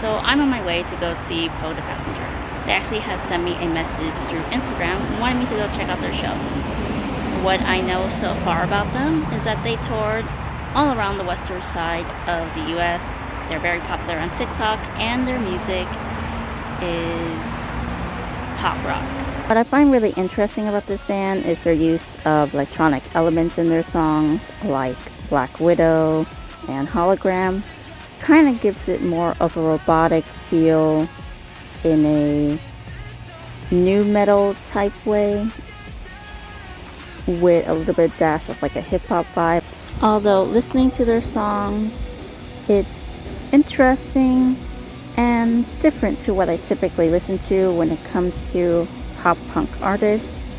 so I'm on my way to go see Poe The Passenger. They actually has sent me a message through Instagram and wanted me to go check out their show. What I know so far about them is that they toured all around the western side of the US. They're very popular on TikTok and their music is pop rock. What I find really interesting about this band is their use of electronic elements in their songs like Black Widow and Hologram. Kind of gives it more of a robotic feel in a new metal type way with a little bit dash of like a hip-hop vibe. Although listening to their songs, it's interesting and different to what I typically listen to when it comes to pop punk artists.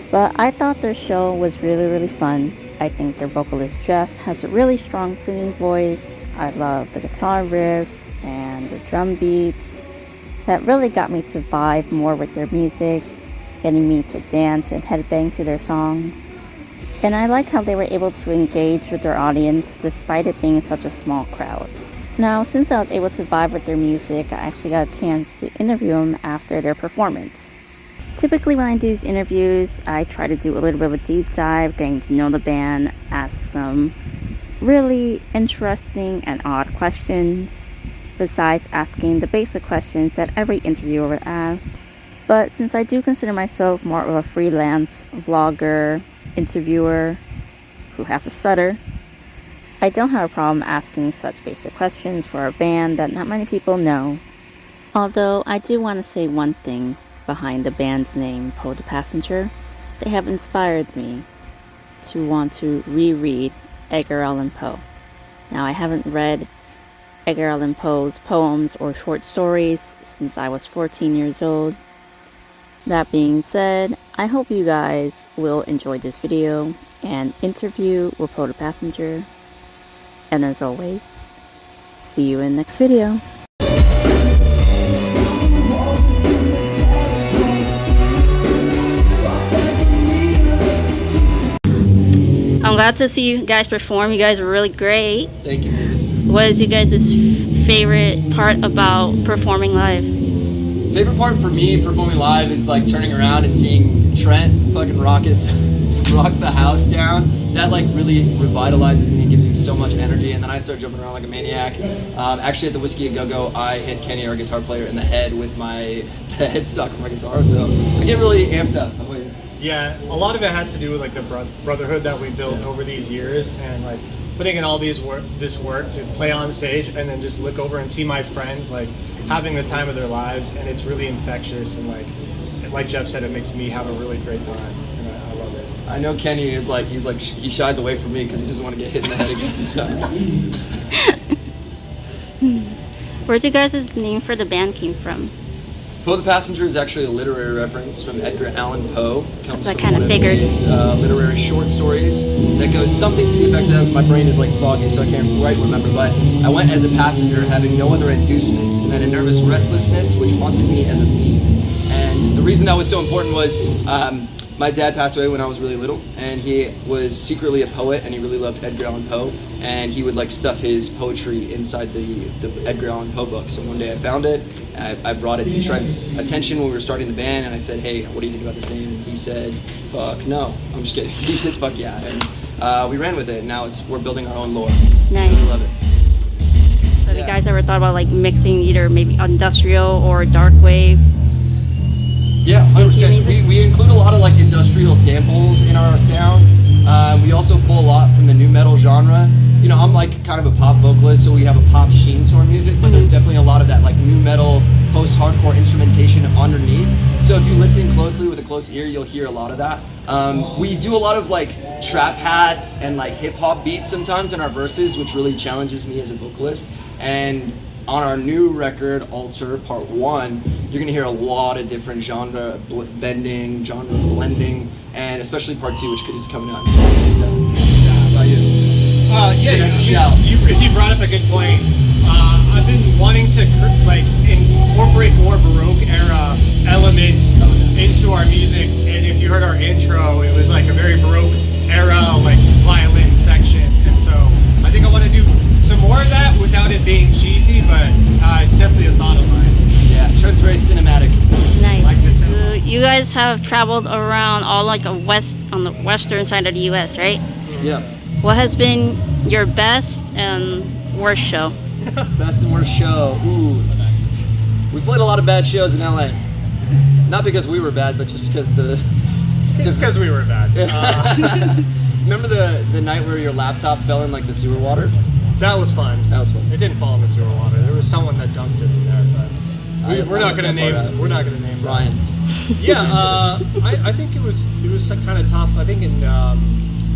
But I thought their show was really fun. I think their vocalist Jeff has a really strong singing voice. I love the guitar riffs and the drum beats. That really got me to vibe more with their music, getting me to dance and headbang to their songs. And I like how they were able to engage with their audience despite it being such a small crowd. Now, since I was able to vibe with their music, I actually got a chance to interview them after their performance. Typically when I do these interviews, I try to do a little bit of a deep dive, getting to know the band, ask some really interesting and odd questions, besides asking the basic questions that every interviewer would ask. But since I do consider myself more of a freelance vlogger, interviewer who has a stutter, I don't have a problem asking such basic questions for a band that not many people know. Although I do want to say one thing behind the band's name, Poe The Passenger. They have inspired me to want to reread Edgar Allan Poe. Now, I haven't read Edgar Allan Poe's poems or short stories since I was 14 years old. That being said, I hope you guys will enjoy this video and interview with Poe The Passenger. And as always, see you in the next video. I'm glad to see you guys perform. You guys were really great. Thank you, Mavis. What is you guys' favorite part about performing live? Favorite part for me performing live is like turning around and seeing Trent fucking rock the house down. That like really revitalizes me and gives me so much energy, and then I start jumping around like a maniac. Actually at the Whiskey A Go Go, I hit Kenny, our guitar player, in the head with the headstock of my guitar, so I get really amped up. Yeah, a lot of it has to do with like the brotherhood that we built over these years, and like putting in all this work to play on stage and then just look over and see my friends like having the time of their lives, and it's really infectious, and like Jeff said, it makes me have a really great time, and I love it. I know Kenny is like, he shies away from me because he doesn't want to get hit in the head again. So. Where'd you guys' name for the band came from? Poe The Passenger is actually a literary reference from Edgar Allan Poe. That's what I kind of figured. His literary short stories that goes something to the effect of, my brain is like foggy so I can't quite remember, but I went as a passenger having no other inducement, and then a nervous restlessness which haunted me as a fiend. And the reason that was so important was my dad passed away when I was really little, and he was secretly a poet, and he really loved Edgar Allan Poe, and he would like stuff his poetry inside the Edgar Allan Poe books. And one day I found it. I brought it to Trent's attention when we were starting the band, and I said, hey, what do you think about this name? And he said, fuck no. I'm just kidding. He said, fuck yeah. And we ran with it, and now we're building our own lore. Nice. I love it. So have you guys ever thought about like mixing either maybe industrial or dark wave? Yeah, 100%. We include a lot of like industrial samples in our sound. We also pull a lot from the new metal genre. You know, I'm like kind of a pop vocalist, so we have a pop sheen to our music, but there's definitely a lot of that like new metal, post-hardcore instrumentation underneath. So if you listen closely with a close ear, you'll hear a lot of that. We do a lot of like trap hats and like hip hop beats sometimes in our verses, which really challenges me as a vocalist. And on our new record, Alter Part 1, you're gonna hear a lot of different genre bending, genre blending, and especially Part 2, which is coming out in 2027. How about you? You brought up a good point. I've been wanting to like incorporate more Baroque era elements into our music, and if you heard our intro, it was like a very Baroque era like violin section, and so I think I want to do some more of that without it being cheesy, but it's definitely a thought guys have traveled around all like on the western side of the U.S., right? Yeah. What has been your best and worst show? Best and worst show. Ooh. We played a lot of bad shows in LA. Not because we were bad, but just because It's because we were bad. Remember the night where your laptop fell in like the sewer water? That was fun. That was fun. It didn't fall in the sewer water. There was someone that dumped it in there, but we're not gonna name. We're not gonna name Ryan. Yeah, I think it was kind of tough. I think in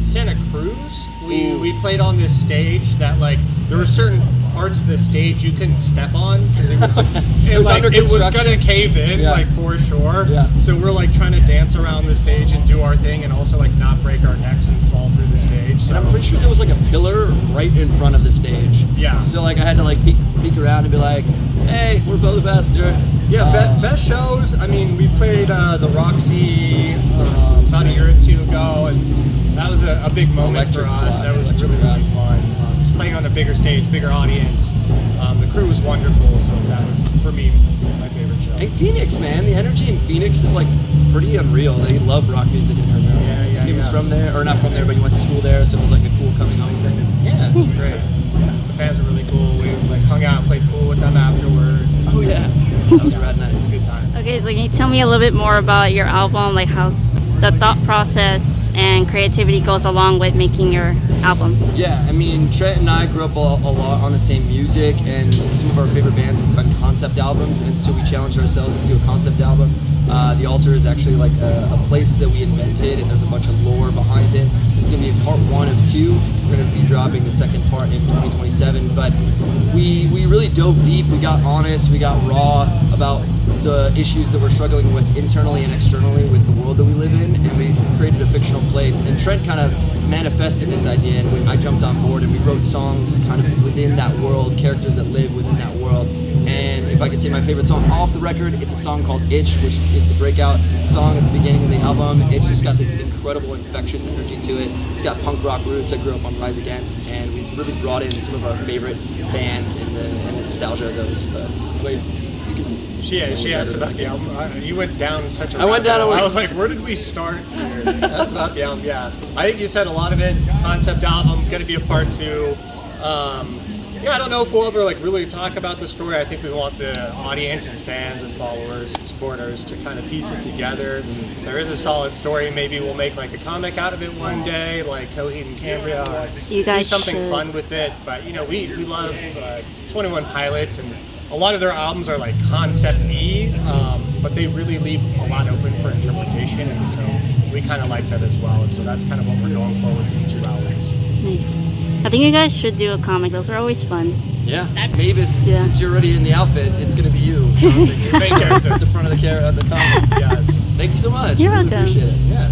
Santa Cruz we played on this stage that like there were certain parts of the stage you couldn't step on because it was it was gonna cave in like for sure. Yeah. So we're like trying to dance around the stage and do our thing and also like not break our necks and fall through the stage. So And I'm pretty sure there was like a pillar right in front of the stage. Yeah. So like I had to like peek around and be like, hey, we're Poe The Passenger. Yeah, best shows. I mean, we played the Roxy about a year or two ago, and that was a big moment for us. That was really fun. Just playing on a bigger stage, bigger audience. The crew was wonderful, so that was for me my favorite show. Hey, Phoenix, man, the energy in Phoenix is like pretty unreal. They love rock music in there now. Yeah. He was from there, or not from there, but he went to school there, so it was like a cool coming home thing. Yeah, it was great. Yeah, the fans were really cool. We like hung out and played pool with them afterwards. Oh yeah, that was rad nice. It was a good time. Okay, so can you tell me a little bit more about your album, like how the thought process and creativity goes along with making your album? Yeah, I mean, Trent and I grew up a lot on the same music, and some of our favorite bands have done concept albums, and so we challenged ourselves to do a concept album. The Altar is actually like a place that we invented, and there's a bunch of lore behind it. This is going to be part 1 of 2. We're going to be dropping the second part in 2027, but we really dove deep, we got honest, we got raw about the issues that we're struggling with internally and externally with the world that we live in, and we created a fictional place. And Trent kind of manifested this idea, and I jumped on board, and we wrote songs kind of within that world, characters that live within that world. And if I could say my favorite song off the record, it's a song called Itch, which is the breakout song at the beginning of the album. It's just got this incredible infectious energy to it. It's got punk rock roots. I grew up on Rise Against, and we really brought in some of our favorite bands and the nostalgia of those. But wait, you can. She asked about the album. You went down such a. I went down. I was like, where did we start? That's about the album. Yeah, I think you said a lot of it. Concept album, going to be a part 2. Yeah, I don't know if we'll ever like really talk about the story. I think we want the audience and fans and followers and supporters to kind of piece it together. There is a solid story. Maybe we'll make like a comic out of it one day, like Coheed and Cambria. Or You guys do something should. fun with it. But you know, we love 21 Pilots, and a lot of their albums are like concept-y, but they really leave a lot open for interpretation, and so we kind of like that as well. And so that's kind of what we're going for with these 2 albums. Nice. I think you guys should do a comic. Those are always fun. Yeah, Mavis, Yeah. since you're already in the outfit, it's going to be you. Your main character. At the front of the comic. Yes. Thank you so much. You're Really welcome. appreciate it. Yeah.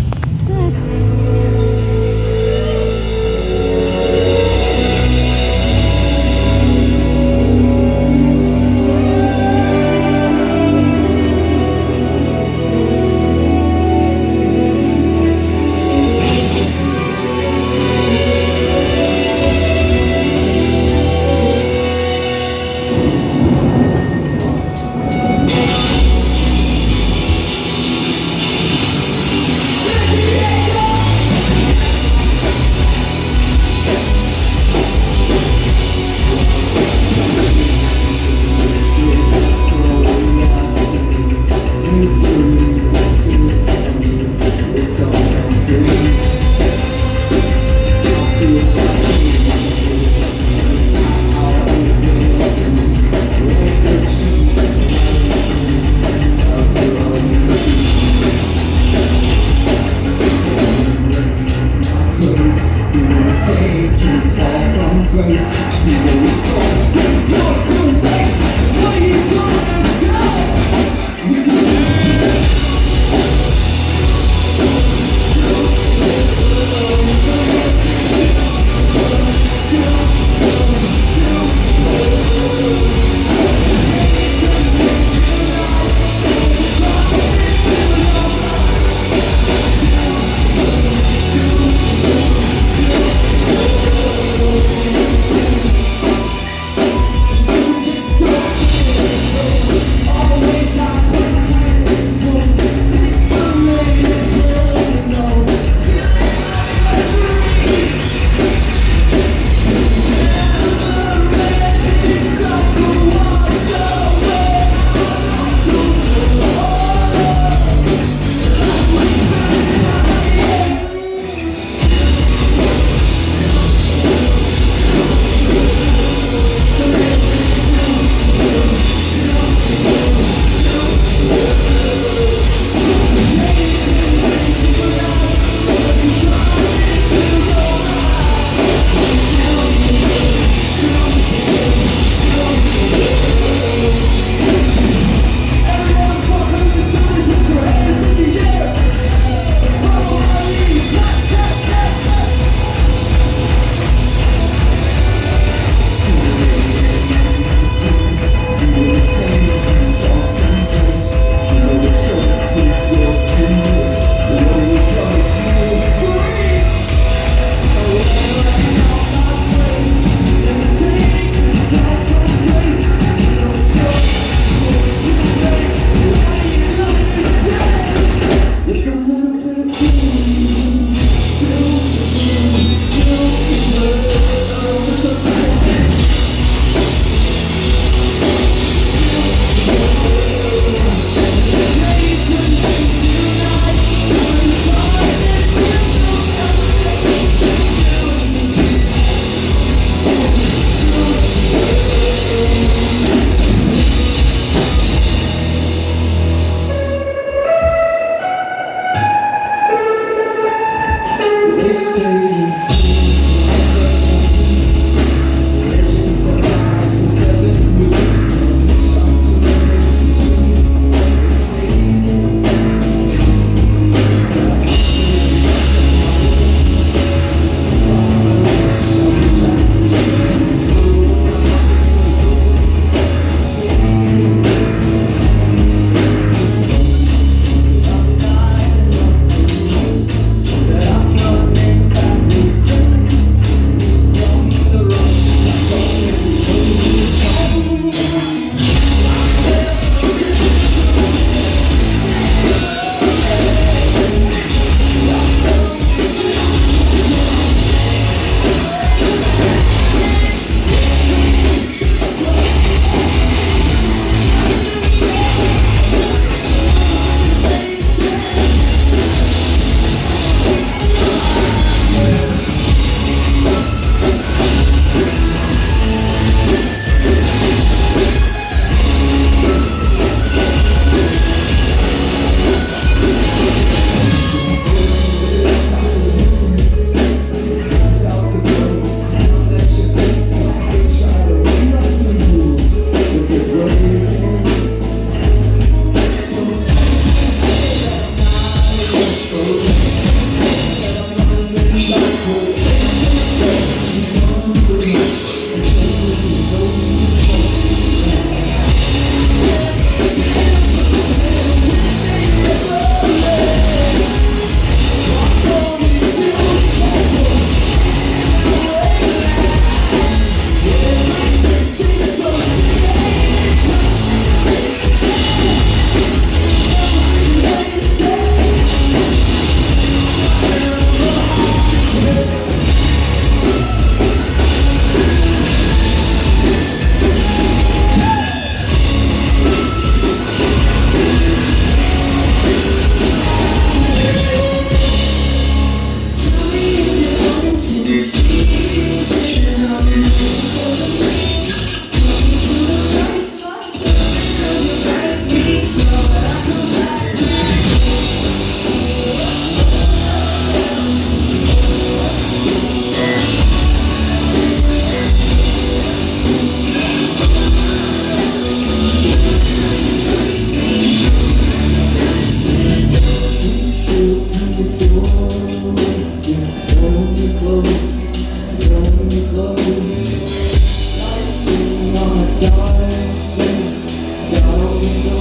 going on.